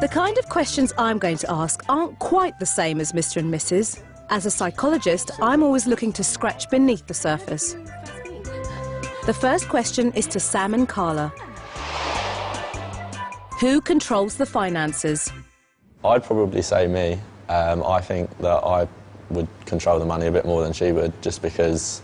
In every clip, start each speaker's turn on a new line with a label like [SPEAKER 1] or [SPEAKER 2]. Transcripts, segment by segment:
[SPEAKER 1] The kind of questions I'm going to ask aren't quite the same as Mr. and Mrs. As a psychologist, I'm always looking to scratch beneath the surface. The first question is to Sam and Carla. Who controls the finances?
[SPEAKER 2] I'd probably say me. I think that I would control the money a bit more than she would, just because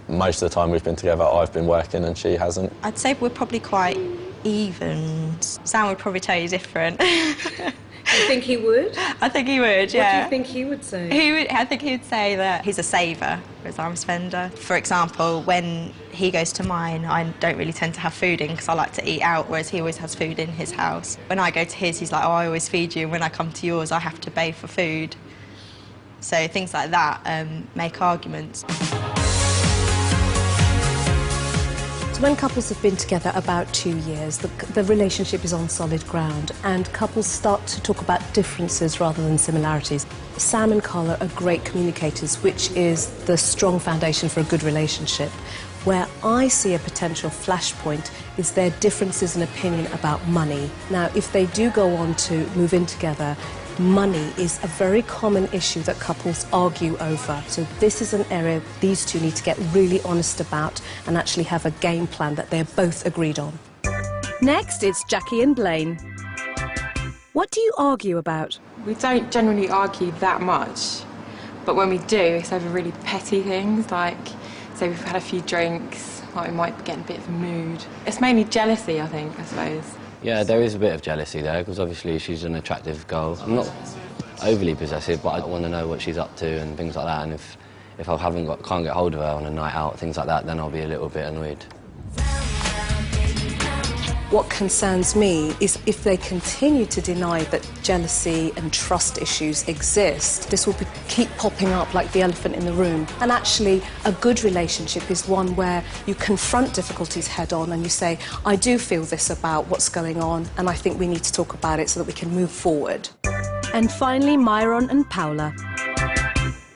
[SPEAKER 2] most of the time we've been together I've been working and she hasn't.
[SPEAKER 3] I'd say we're probably quite even. Sam would probably tell you different.
[SPEAKER 4] You think he would?
[SPEAKER 3] I think he would, yeah.
[SPEAKER 4] What do you think he would say?
[SPEAKER 3] I think he would say that he's a saver, whereas I'm a spender. For example, when he goes to mine, I don't really tend to have food in because I like to eat out, whereas he always has food in his house. When I go to his, he's like, oh, I always feed you, and when I come to yours, I have to pay for food. So things like that make arguments.
[SPEAKER 1] So when couples have been together about 2 years, the relationship is on solid ground and couples start to talk about differences rather than similarities. Sam and Carla are great communicators, which is the strong foundation for a good relationship. Where I see a potential flashpoint is their differences in opinion about money. Now, if they do go on to move in together, money is a very common issue that couples argue over. So this is an area these two need to get really honest about and actually have a game plan that they're both agreed on. Next, it's Jackie and Blaine. What do you argue about?
[SPEAKER 5] We don't generally argue that much, but when we do, it's over really petty things, like, say we've had a few drinks, like we might be getting a bit of a mood. It's mainly jealousy, I think, I suppose.
[SPEAKER 6] Yeah, there is a bit of jealousy there, because obviously she's an attractive girl. I'm not overly possessive, but I want to know what she's up to and things like that, and if I can't get hold of her on a night out, things like that, then I'll be a little bit annoyed.
[SPEAKER 1] What concerns me is if they continue to deny that jealousy and trust issues exist, this will keep popping up like the elephant in the room. And actually, a good relationship is one where you confront difficulties head on and you say, I do feel this about what's going on, and I think we need to talk about it so that we can move forward. And finally, Myron and Paula.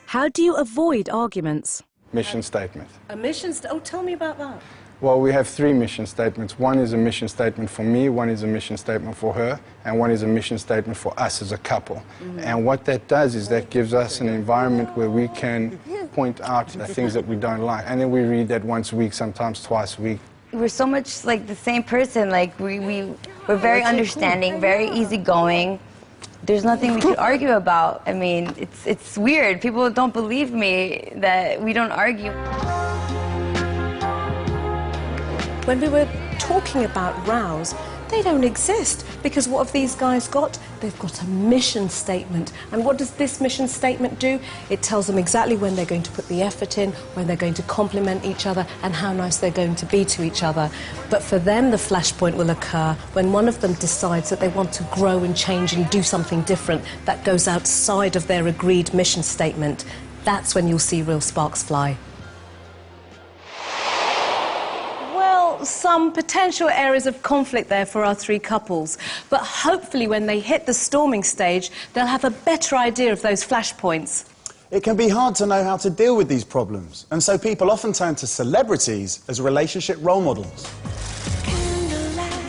[SPEAKER 1] How do you avoid arguments?
[SPEAKER 7] Mission statement.
[SPEAKER 4] A mission statement? Oh, tell me about that.
[SPEAKER 7] Well, we have 3 mission statements. One is a mission statement for me, one is a mission statement for her, and one is a mission statement for us as a couple. And what that does is that gives us an environment where we can point out the things that we don't like. And then we read that once a week, sometimes twice a week.
[SPEAKER 8] We're so much like the same person. Like we're very understanding, very easygoing. There's nothing we could argue about. I mean, it's weird. People don't believe me that we don't argue.
[SPEAKER 1] When we were talking about rows, they don't exist, because what have these guys got? They've got a mission statement. And what does this mission statement do? It tells them exactly when they're going to put the effort in, when they're going to compliment each other, and how nice they're going to be to each other. But for them, the flashpoint will occur when one of them decides that they want to grow and change and do something different that goes outside of their agreed mission statement. That's when you'll see real sparks fly. Some potential areas of conflict there for our 3 couples, but hopefully when they hit the storming stage, they'll have a better idea of those flashpoints.
[SPEAKER 9] It can be hard to know how to deal with these problems, and so people often turn to celebrities as relationship role models.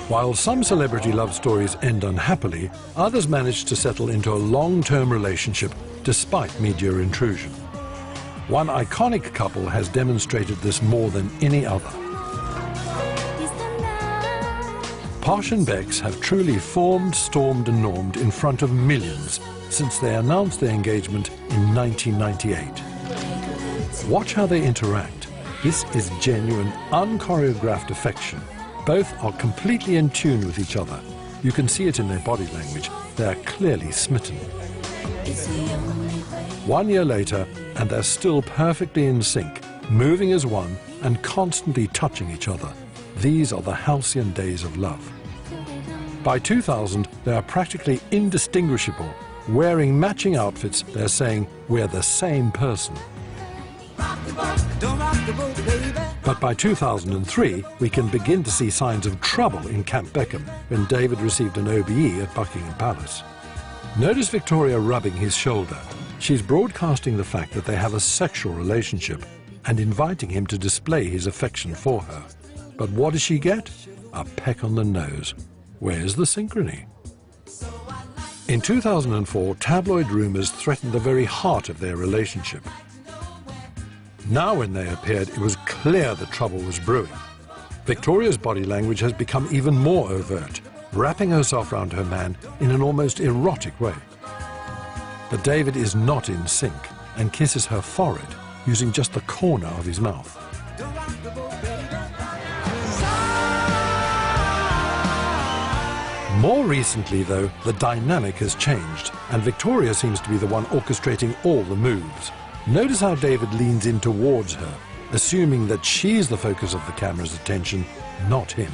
[SPEAKER 10] While some celebrity love stories end unhappily, others manage to settle into a long-term relationship despite media intrusion. One iconic couple has demonstrated this more than any other. Posh and Bex have truly formed, stormed and normed in front of millions since they announced their engagement in 1998. Watch how they interact. This is genuine, unchoreographed affection. Both are completely in tune with each other. You can see it in their body language. They are clearly smitten. 1 year later, and they're still perfectly in sync, moving as one and constantly touching each other. These are the halcyon days of love. By 2000, they are practically indistinguishable. Wearing matching outfits, they're saying, we're the same person. But by 2003, we can begin to see signs of trouble in Camp Beckham when David received an OBE at Buckingham Palace. Notice Victoria rubbing his shoulder. She's broadcasting the fact that they have a sexual relationship and inviting him to display his affection for her. But what does she get? A peck on the nose. Where's the synchrony? In 2004, tabloid rumours threatened the very heart of their relationship. Now when they appeared, it was clear that trouble was brewing. Victoria's body language has become even more overt, wrapping herself round her man in an almost erotic way. But David is not in sync and kisses her forehead using just the corner of his mouth. More recently, though, the dynamic has changed, and Victoria seems to be the one orchestrating all the moves. Notice how David leans in towards her, assuming that she's the focus of the camera's attention, not him.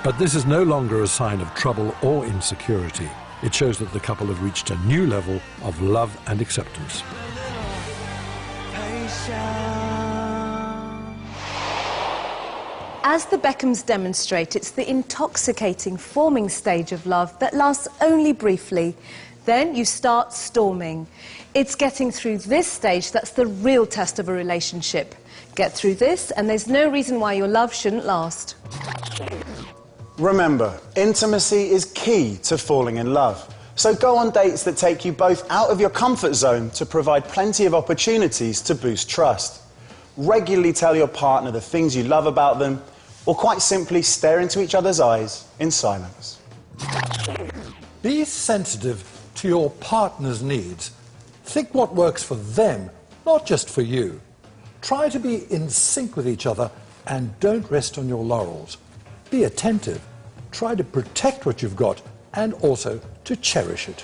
[SPEAKER 10] But this is no longer a sign of trouble or insecurity. It shows that the couple have reached a new level of love and acceptance.
[SPEAKER 1] As the Beckhams demonstrate, it's the intoxicating forming stage of love that lasts only briefly. Then you start storming. It's getting through this stage that's the real test of a relationship. Get through this, and there's no reason why your love shouldn't last.
[SPEAKER 9] Remember, intimacy is key to falling in love. So go on dates that take you both out of your comfort zone to provide plenty of opportunities to boost trust. Regularly tell your partner the things you love about them, or quite simply stare into each other's eyes in silence.
[SPEAKER 10] Be sensitive to your partner's needs. Think what works for them, not just for you. Try to be in sync with each other and don't rest on your laurels. Be attentive. Try to protect what you've got and also to cherish it.